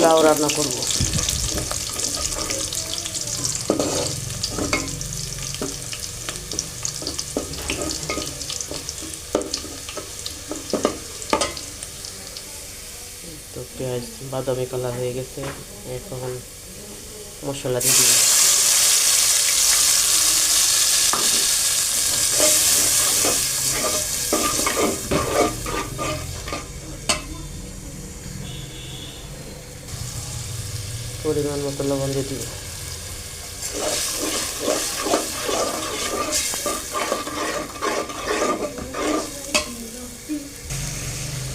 লাউ রান্না করব। তো পেঁয়াজ বাদামি কালার হয়ে গেছে, এখন মশলা দিয়ে দিব। পরিমাণ মতো লবণ দিয়ে দিব।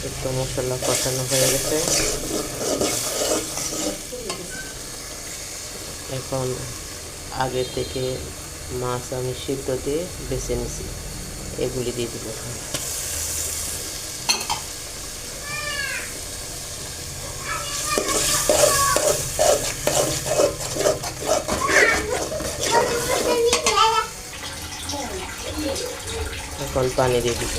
একটু মশলা কষানো হয়ে গেছে, এখন আগে থেকে মাছ আমি সিদ্ধ দিয়ে বেছে নিছি, এগুলি দিয়ে দিব। এখন পানি দিয়ে দিব।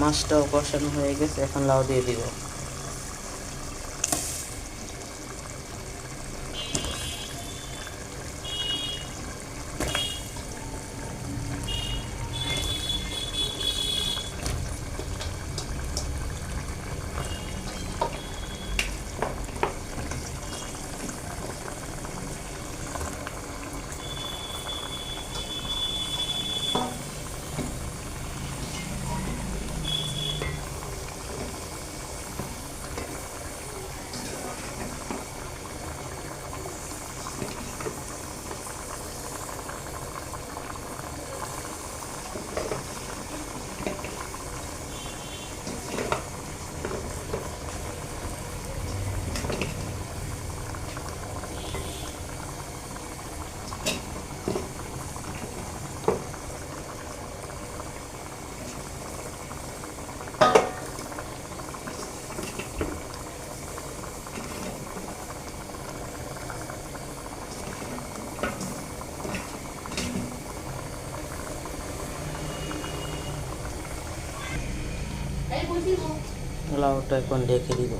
মাছটাও কষানো হয়ে গেছে, এখন লাউ দিয়ে দিব। লাউটা এখন ঢেকে দিব।